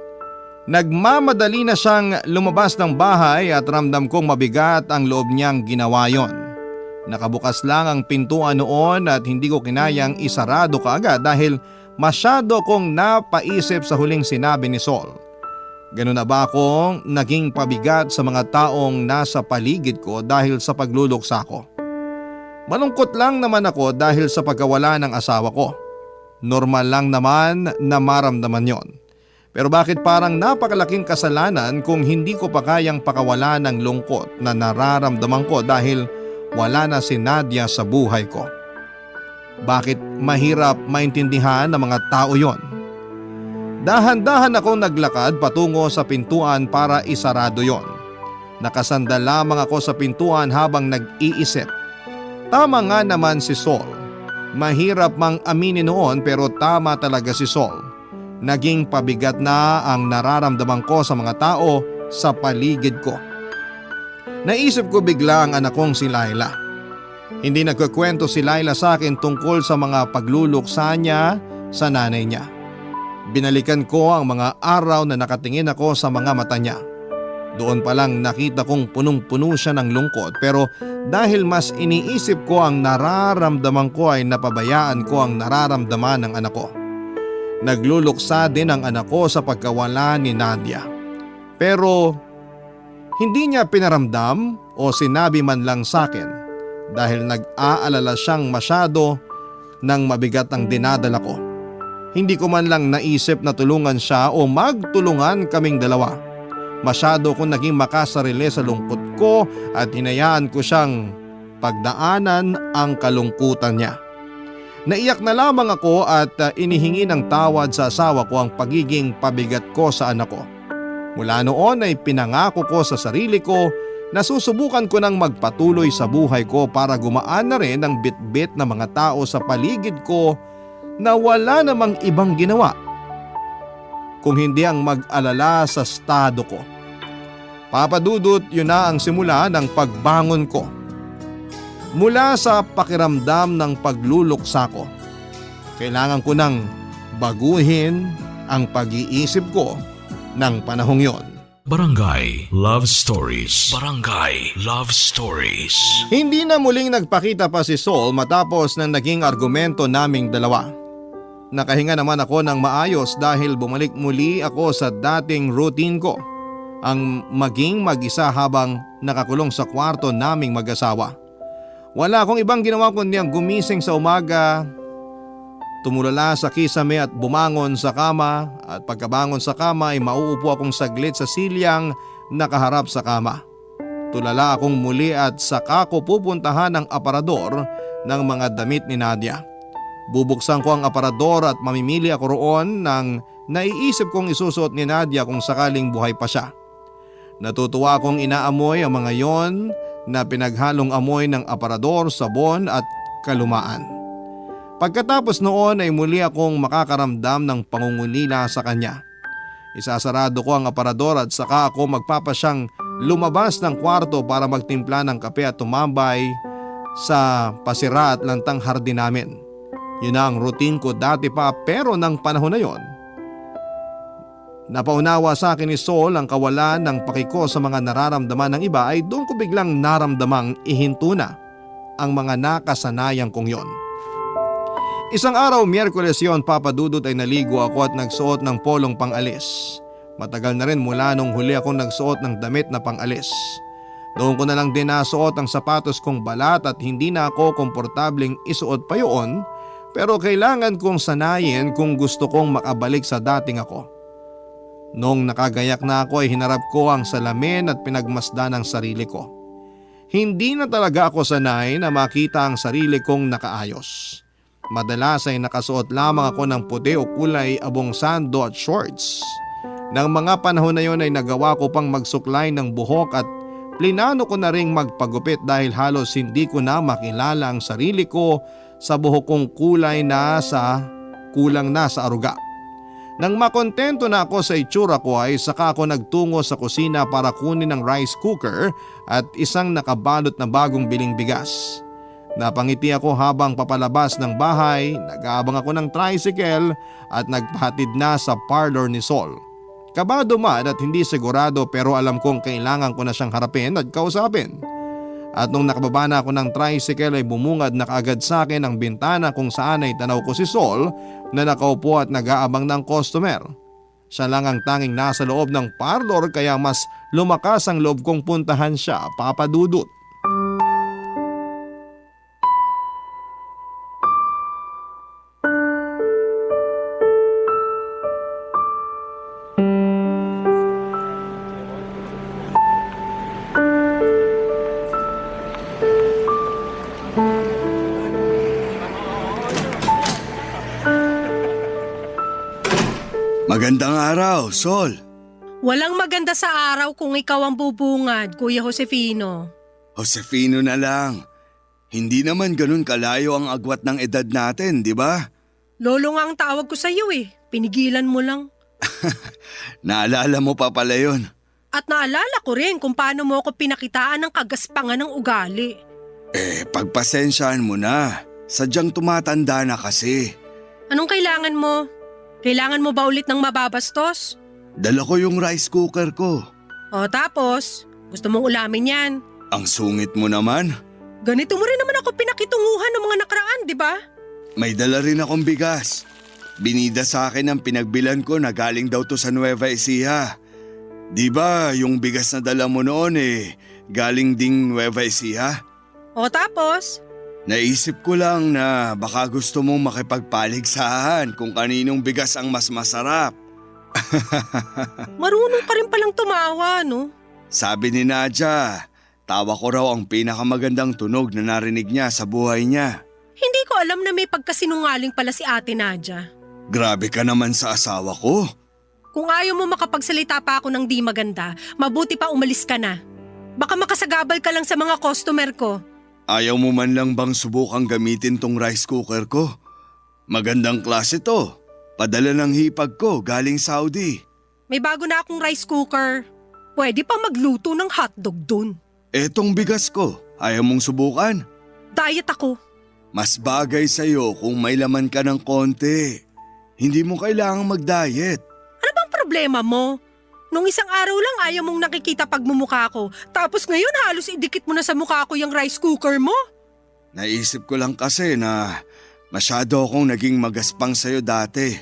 Nagmamadali na siyang lumabas ng bahay at ramdam kong mabigat ang loob niyang ginawa yon. Nakabukas lang ang pintuan noon at hindi ko kinayang isarado kaagad dahil masyado kong napaisip sa huling sinabi ni Sol. Ganun na ba akong naging pabigat sa mga taong nasa paligid ko dahil sa pagluluksa ko? Malungkot lang naman ako dahil sa pagkawala ng asawa ko. Normal lang naman na maramdaman yon. Pero bakit parang napakalaking kasalanan kung hindi ko pa kayang pakawala ng lungkot na nararamdaman ko dahil wala na si Nadia sa buhay ko? Bakit mahirap maintindihan ng mga tao yon? Dahan-dahan akong naglakad patungo sa pintuan para isarado yon. Nakasandal lamang ako sa pintuan habang nag-iisip. Tama nga naman si Sol. Mahirap mang aminin noon pero tama talaga si Sol. Naging pabigat na ang nararamdaman ko sa mga tao sa paligid ko. Naisip ko bigla ang anak kong si Laila. Hindi nagkukwento si Laila sa akin tungkol sa mga pagluluksa niya sa nanay niya. Binalikan ko ang mga araw na nakatingin ako sa mga mata niya. Doon pa lang nakita kong punong-puno siya ng lungkot pero dahil mas iniisip ko ang nararamdaman ko ay napabayaan ko ang nararamdaman ng anak ko. Nagluluksa din ang anak ko sa pagkawala ni Nadia. Pero hindi niya pinaramdam o sinabi man lang sa akin dahil nag-aalala siyang masyado nang mabigat ang dinadala ko. Hindi ko man lang naisip na tulungan siya o magtulungan kaming dalawa. Masyado kong naging makasarili sa lungkot ko at hinayaan ko siyang pagdaanan ang kalungkutan niya. Naiyak na lamang ako at inihingi ng tawad sa asawa ko ang pagiging pabigat ko sa anak ko. Mula noon ay pinangako ko sa sarili ko na susubukan ko ng magpatuloy sa buhay ko para gumaan na rin ang bitbit ng mga tao sa paligid ko na wala namang ibang ginawa kung hindi ang mag-alala sa estado ko. Papadudot, yun na ang simula ng pagbangon ko. Mula sa pakiramdam ng pagluluksa ko, kailangan ko nang baguhin ang pag-iisip ko ng panahong yon. Barangay Love Stories. Barangay Love Stories. Hindi na muling nagpakita pa si Sol matapos ng naging argumento naming dalawa. Nakahinga naman ako ng maayos dahil bumalik muli ako sa dating routine ko, ang maging mag-isa habang nakakulong sa kwarto naming mag-asawa. Wala akong ibang ginawa kundi ang gumising sa umaga, tumulala sa kisame at bumangon sa kama, at pagkabangon sa kama ay mauupo akong saglit sa silyang nakaharap sa kama. Tulala akong muli at saka ko pupuntahan ang aparador ng mga damit ni Nadia. Bubuksan ko ang aparador at mamimili ako roon ng naiisip kong isusuot ni Nadia kung sakaling buhay pa siya. Natutuwa akong inaamoy ang mga yon na pinaghalong amoy ng aparador, sabon at kalumaan. Pagkatapos noon ay muli akong makakaramdam ng pangungulila sa kanya. Isasarado ko ang aparador at saka ako magpapasyang lumabas ng kwarto para magtimpla ng kape at tumambay sa pasira at lantang hardin namin. Yun na ang routine ko dati pa pero ng panahon na yon. Napaunawa sa akin ni Sol ang kawalan ng pakiko sa mga nararamdaman ng iba ay doon ko biglang naramdamang ihinto na ang mga nakasanayan kong yon. Isang araw, Miyerkules yon, papadudot, ay naligo ako at nagsuot ng polong pangalis. Matagal na rin mula nung huli akong nagsuot ng damit na pangalis. Doon ko na lang din nasuot ang sapatos kong balat at hindi na ako komportabling isuot pa yun, pero kailangan kong sanayin kung gusto kong makabalik sa dating ako. Noong nakagayak na ako ay hinarap ko ang salamin at pinagmasdan ang sarili ko. Hindi na talaga ako sanay na makita ang sarili kong nakaayos. Madalas ay nakasuot lamang ako ng puti o kulay abong sando at shorts. Nang mga panahon na yon ay nagawa ko pang magsuklay ng buhok at plinano ko na ring magpagupit dahil halos hindi ko na makilala ang sarili ko sa buhok kong kulang na sa aruga. Nang makontento na ako sa itsura ko ay saka ako nagtungo sa kusina para kunin ang rice cooker at isang nakabalot na bagong biling bigas. Napangiti ako habang papalabas ng bahay, nag-aabang ako ng tricycle at nagpahatid na sa parlor ni Sol. Kabado man at hindi sigurado pero alam kong kailangan ko na siyang harapin at kausapin. At nung nakababa na ako ng tricycle ay bumungad na kaagad sa akin ang bintana kung saan ay tanaw ko si Sol na nakaupo at nag-aabang ng customer. Siya lang ang tanging nasa loob ng parlor kaya mas lumakas ang loob kong puntahan siya, Papa Dudut. Magandang araw, Sol. Walang maganda sa araw kung ikaw ang bubungad, Kuya Josefino. Josefino na lang. Hindi naman ganun kalayo ang agwat ng edad natin, di ba? Lolo nga ang tawag ko sa iyo eh. Pinigilan mo lang. Naalala mo pa pala yun. At naalala ko rin kung paano mo ako pinakitaan ng kagaspangan ng ugali. Pagpasensyahan mo na. Sadyang tumatanda na kasi. Anong kailangan mo? Kailangan mo ba ulit ng mababastos? Dala ko yung rice cooker ko. O tapos, gusto mong ulamin yan. Ang sungit mo naman. Ganito mo rin naman ako pinakitunguhan ng mga nakaraan, di ba? May dala rin akong bigas. Binida sa akin ang pinagbilan ko na galing daw to sa Nueva Ecija. Di ba yung bigas na dala mo noon galing ding Nueva Ecija? O tapos? Naisip ko lang na baka gusto mong makipagpaligsahan kung kaninong bigas ang mas masarap. Marunong ka rin palang tumawa, no? Sabi ni Nadia, tawa ko raw ang pinakamagandang tunog na narinig niya sa buhay niya. Hindi ko alam na may pagkasinungaling pala si Ate Nadia. Grabe ka naman sa asawa ko. Kung ayaw mo makapagsalita pa ako ng di maganda, mabuti pa umalis ka na. Baka makasagabal ka lang sa mga customer ko. Ayaw mo man lang bang subukang gamitin tong rice cooker ko? Magandang klase to. Padala ng hipag ko galing Saudi. May bago na akong rice cooker. Pwede pa magluto ng hotdog dun. Etong bigas ko, ayaw mong subukan? Diet ako. Mas bagay sa'yo kung may laman ka ng konti. Hindi mo kailangang mag-diet. Ano bang problema mo? Nung isang araw lang ayaw mong nakikita pagmumukha ko. Tapos ngayon halos idikit mo na sa mukha ko yung rice cooker mo. Naisip ko lang kasi na masyado akong naging magaspang sa'yo dati.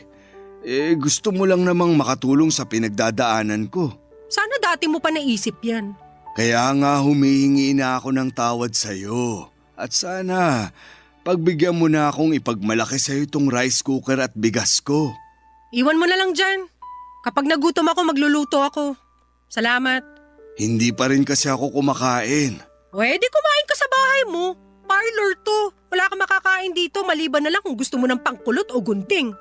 Gusto mo lang namang makatulong sa pinagdadaanan ko. Sana dati mo pa naisip yan. Kaya nga humihingi na ako ng tawad sa'yo. At sana pagbigyan mo na akong ipagmalaki sa'yo itong rice cooker at bigas ko. Iwan mo na lang dyan. Kapag nagutom ako, magluluto ako. Salamat. Hindi pa rin kasi ako kumakain. Pwede kumain ka sa bahay mo. Parlor to. Wala kang makakain dito maliban na lang kung gusto mo ng pangkulot o gunting.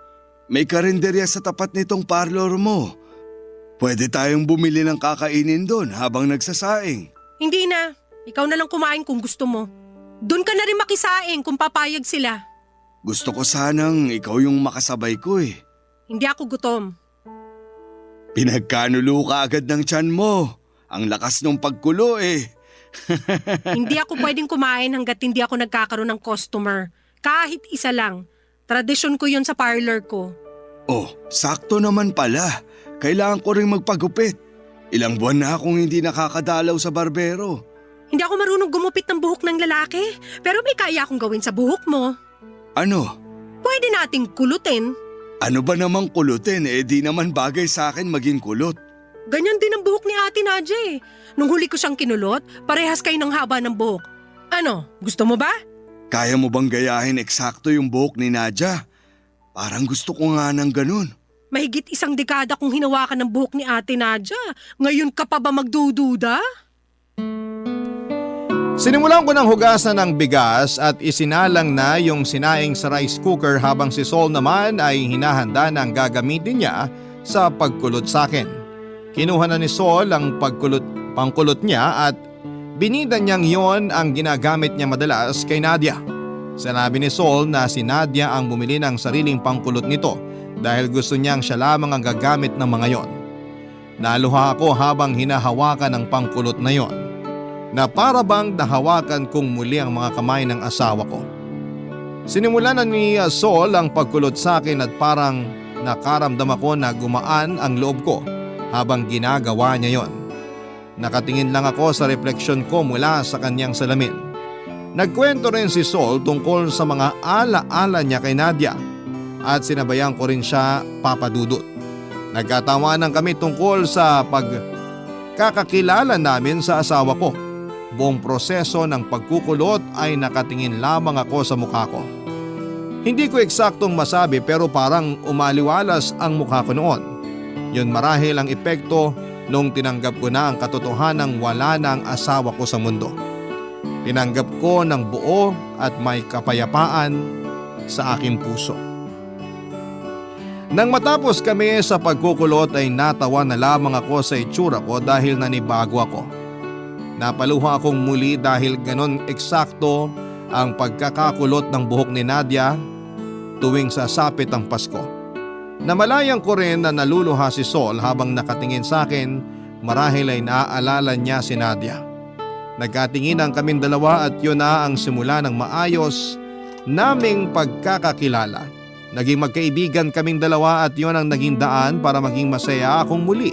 May karinderya sa tapat nitong parlor mo. Pwede tayong bumili ng kakainin doon habang nagsasaing. Hindi na. Ikaw na lang kumain kung gusto mo. Doon ka na rin makisaing kung papayag sila. Gusto ko sanang ikaw yung makasabay ko eh. Hindi ako gutom. Pinagkanulo ka agad ng tiyan mo. Ang lakas ng pagkulo eh. Hindi ako pwedeng kumain hanggat hindi ako nagkakaroon ng customer. Kahit isa lang. Tradisyon ko yun sa parlor ko. Oh, sakto naman pala. Kailangan ko rin magpagupit. Ilang buwan na akong hindi nakakadalaw sa barbero. Hindi ako marunong gumupit ng buhok ng lalaki. Pero may kaya akong gawin sa buhok mo. Ano? Pwede nating kulutin. Ano ba namang kulutin? Di naman bagay sa akin maging kulot. Ganyan din ang buhok ni Ate Nadia eh. Nung huli ko siyang kinulot, parehas kayo ng haba ng buhok. Ano, gusto mo ba? Kaya mo bang gayahin eksakto yung buhok ni Nadia? Parang gusto ko nga ng ganun. Mahigit 1 dekada kong hinawakan ng buhok ni Ate Nadia. Ngayon ka pa ba magdududa? Sinimulan ko ng hugasan ng bigas at isinalang na yung sinaing sa rice cooker habang si Sol naman ay hinahanda na ang gagamitin niya sa pagkulot sa akin. Kinuha na ni Sol ang pangkulot niya at binida niyang yon ang ginagamit niya madalas kay Nadia. Sinabi ni Sol na si Nadia ang bumili ng sariling pangkulot nito dahil gusto niyang siya lamang ang gagamit ng mga yon. Naluha ako habang hinahawakan ang pangkulot na yon, na para bang nahawakan kong muli ang mga kamay ng asawa ko. Sinimulan na ni Sol ang pagkulot sa akin at parang nakaramdam ako na gumaan ang loob ko habang ginagawa niya yon. Nakatingin lang ako sa refleksyon ko mula sa kanyang salamin. Nagkwento rin si Sol tungkol sa mga ala-ala niya kay Nadia at sinabayan ko rin siya papadudot. Nagkatawanan kami tungkol sa pagkakakilala namin sa asawa ko. Buong proseso ng pagkukulot ay nakatingin lamang ako sa mukha ko. Hindi ko eksaktong masabi pero parang umaliwalas ang mukha ko noon. Yun marahil ang epekto nung tinanggap ko na ang katotohanang wala na ang asawa ko sa mundo. Tinanggap ko ng buo at may kapayapaan sa aking puso. Nang matapos kami sa pagkukulot ay natawa na lamang ako sa itsura ko dahil nanibago ako. Napaluha akong muli dahil ganon eksakto ang pagkakakulot ng buhok ni Nadia tuwing sasapit ang Pasko. Namalayan ko rin na naluluha si Sol habang nakatingin sa akin, marahil ay naaalala niya si Nadia. Nagkatinginan kaming dalawa at yun na ang simula ng maayos naming pagkakakilala. Naging magkaibigan kaming dalawa at yun ang naging daan para maging masaya akong muli.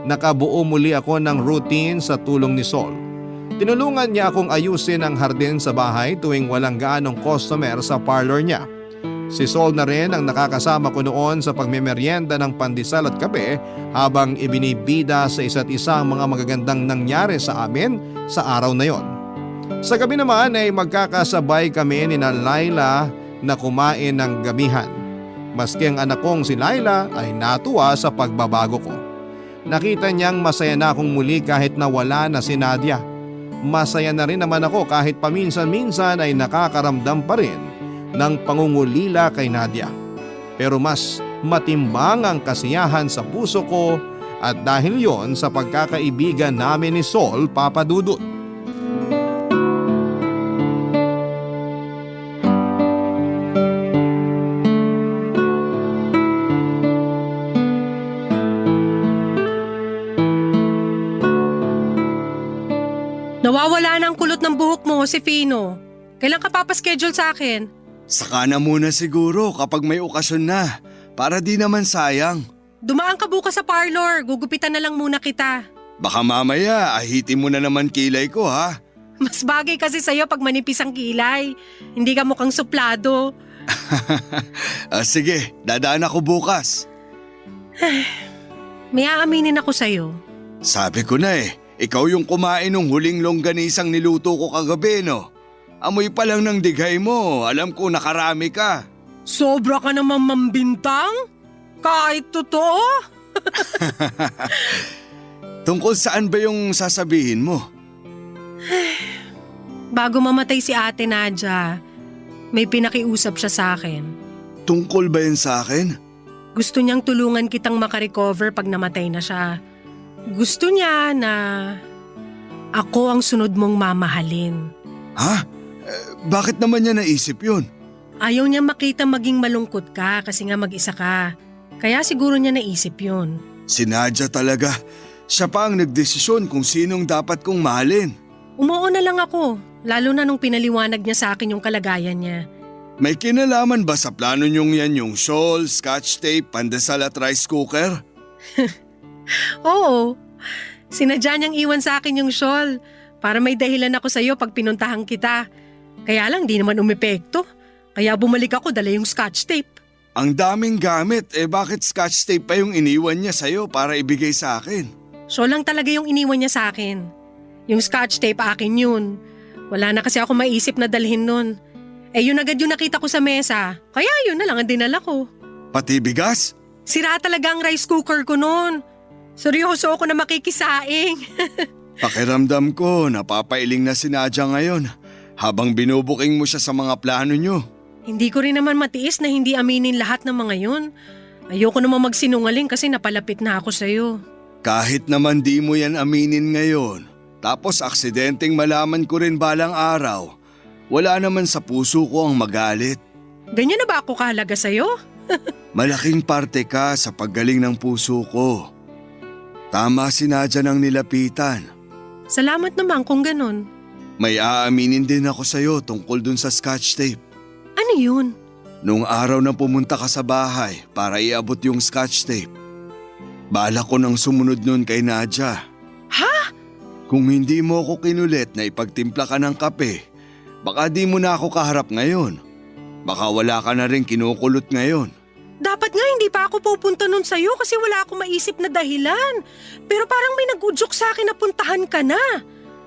Nakabuo muli ako ng routine sa tulong ni Sol. Tinulungan niya akong ayusin ang hardin sa bahay tuwing walang gaanong customer sa parlor niya. Si Sol na rin ang nakakasama ko noon sa pagmemeryenda ng pandesal at kape habang ibinibida sa isa't isa ang mga magagandang nangyari sa amin sa araw na yon. Sa gabi naman ay magkakasabay kami ni Laila na kumain ng gabihan. Maski ang anak kong si Laila ay natuwa sa pagbabago ko. Nakita niyang masaya na akong muli kahit na wala na si Nadia. Masaya na rin naman ako kahit paminsan-minsan ay nakakaramdam pa rin ng pangungulila kay Nadia. Pero mas matimbang ang kasiyahan sa puso ko at dahil yon sa pagkakaibigan namin ni Sol Papadudut. Nawawala na ang kulot ng buhok mo, Josefino. Kailan ka papaschedule sa akin? Saka na muna siguro kapag may okasyon na, para di naman sayang. Dumaan ka bukas sa parlor, gugupitan na lang muna kita. Baka mamaya ahitin mo na naman kilay ko ha. Mas bagay kasi sa'yo pag manipis ang kilay. Hindi ka mukhang suplado. Sige, dadaan ako bukas. May aaminin ako sa'yo. Sabi ko na ikaw yung kumain ng huling longganisang niluto ko kagabi no. Amoy pa lang ng dighay mo, alam ko nakarami ka. Sobra ka naman mambintang? Kahit totoo? Tungkol saan ba yung sasabihin mo? Bago mamatay si Ate Nadia, may pinakiusap siya sa akin. Tungkol ba yun sa akin? Gusto niyang tulungan kitang makarecover pag namatay na siya. Gusto niya na ako ang sunod mong mamahalin. Ha? Bakit naman niya naisip yun? Ayaw niya makita maging malungkot ka kasi nga mag-isa ka. Kaya siguro niya naisip yun. Si Nadia talaga. Siya pa ang nagdesisyon kung sinong dapat kong mahalin. Umuo na lang ako, lalo na nung pinaliwanag niya sa akin yung kalagayan niya. May kinalaman ba sa plano niyong yan yung shawl, scotch tape, pandesal at rice cooker? Oo, sinadya niyang iwan sa akin yung shawl para may dahilan ako sa'yo pag pinuntahan kita. Kaya lang di naman umepekto, kaya bumalik ako dala yung scotch tape. Ang daming gamit, bakit scotch tape pa yung iniwan niya sa'yo para ibigay sa akin? Shawl lang talaga yung iniwan niya sa akin. Yung scotch tape akin yun. Wala na kasi ako maisip na dalhin nun. Yun agad yung nakita ko sa mesa, kaya yun na lang ang dinala ko. Pati bigas? Sira talaga ang rice cooker ko nun. Seryoso ako na makikisaing. Pakiramdam ko, napapailing na si Nadia ngayon habang binubuking mo siya sa mga plano niyo. Hindi ko rin naman matiis na hindi aminin lahat ng mga yun. Ayoko naman magsinungaling kasi napalapit na ako sa'yo. Kahit naman di mo yan aminin ngayon, tapos aksidenteng malaman ko rin balang araw, wala naman sa puso ko ang magalit. Ganyan na ba ako kahalaga sa'yo? Malaking parte ka sa paggaling ng puso ko. Tama si Nadia ng nilapitan. Salamat naman kung ganun. May aaminin din ako sa'yo tungkol dun sa scotch tape. Ano yun? Nung araw na pumunta ka sa bahay para iabot yung scotch tape, bala ko nang sumunod nun kay Nadia. Ha? Kung hindi mo ako kinulit na ipagtimpla ka ng kape, baka di mo na ako kaharap ngayon. Baka wala ka na rin kinukulot ngayon. Dapat nga hindi pa ako pupunta nun sa'yo kasi wala akong maisip na dahilan. Pero parang may nag-udyok sa akin na puntahan ka na.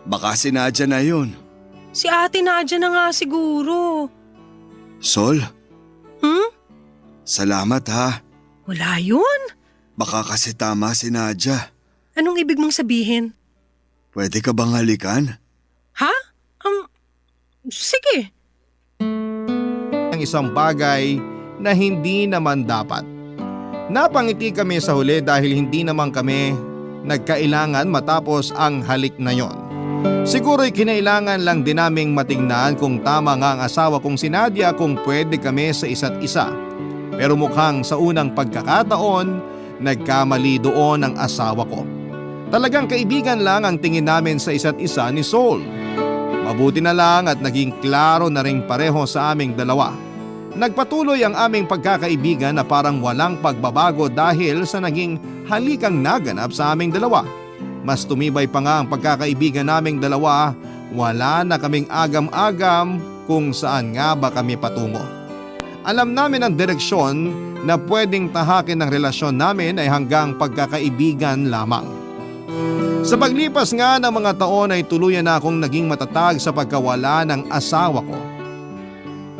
Baka si Nadia na yun. Si ate Nadia na nga siguro. Sol, Hmm? salamat ha. Wala yun. Baka kasi tama si Nadia. Anong ibig mong sabihin? Pwede ka bang halikan? Ha? Sige. Ang isang bagay na hindi naman dapat. Napangiti kami sa huli dahil hindi naman kami nagkailangan matapos ang halik na yon. Siguro'y kinailangan lang din naming matingnan kung tama nga ang asawa kong si Nadia kung pwede kami sa isa't isa. Pero mukhang sa unang pagkakataon, nagkamali doon ang asawa ko. Talagang kaibigan lang ang tingin namin sa isa't isa ni Sol. Mabuti na lang at naging klaro na ring pareho sa aming dalawa. Nagpatuloy ang aming pagkakaibigan na parang walang pagbabago dahil sa naging halikang naganap sa aming dalawa. Mas tumibay pa nga ang pagkakaibigan naming dalawa, wala na kaming agam-agam kung saan nga ba kami patungo. Alam namin ang direksyon na pwedeng tahakin ng relasyon namin ay hanggang pagkakaibigan lamang. Sa paglipas nga ng mga taon ay tuluyan na akong naging matatag sa pagkawala ng asawa ko.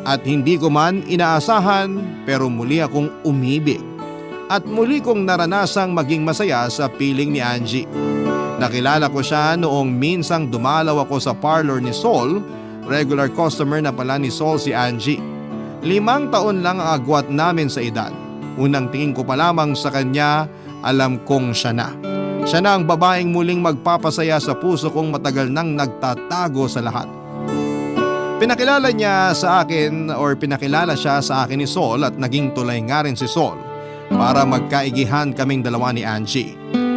At hindi ko man inaasahan pero muli akong umibig. At muli kong naranasang maging masaya sa piling ni Angie. Nakilala ko siya noong minsang dumalaw ako sa parlor ni Sol, regular customer na pala ni Sol si Angie. 5 taon lang ang agwat namin sa edad. Unang tingin ko pa lamang sa kanya, alam kong siya na. Siya na ang babaeng muling magpapasaya sa puso kong matagal nang nagtatago sa lahat. Pinakilala siya sa akin ni Sol at naging tulay nga rin si Sol para magkaigihan kaming dalawa ni Angie.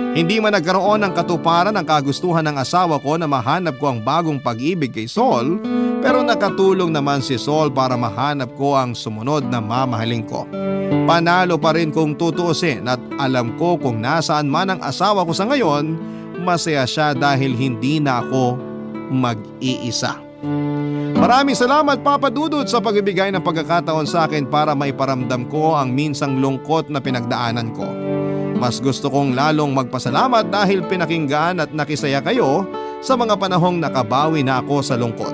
Hindi man nagkaroon ng katuparan ang kagustuhan ng asawa ko na mahanap ko ang bagong pag-ibig kay Sol, pero nakatulong naman si Sol para mahanap ko ang sumunod na mamahalin ko. Panalo pa rin kung tutuusin at alam ko kung nasaan man ang asawa ko sa ngayon, masaya siya dahil hindi na ako mag-iisa. Maraming salamat Papa Dudut sa pagbibigay ng pagkakataon sa akin para maiparamdam ko ang minsang lungkot na pinagdaanan ko. Mas gusto kong lalong magpasalamat dahil pinakinggan at nakisaya kayo sa mga panahong nakabawi na ako sa lungkot.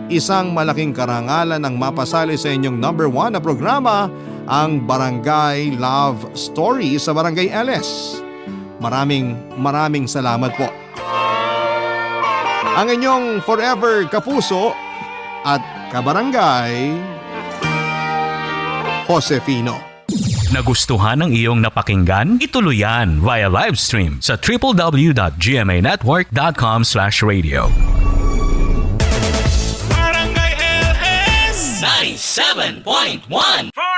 Isang malaking karangalan ang mapasali sa inyong number 1 na programa, ang Barangay Love Story sa Barangay LS. Maraming salamat po. Ang inyong forever kapuso at kabarangay, Josefino. Nagustuhan ng iyong napakinggan? Ituloy yan via live stream sa www.gmanetwork.com/radio. Barangay LS 97.1 for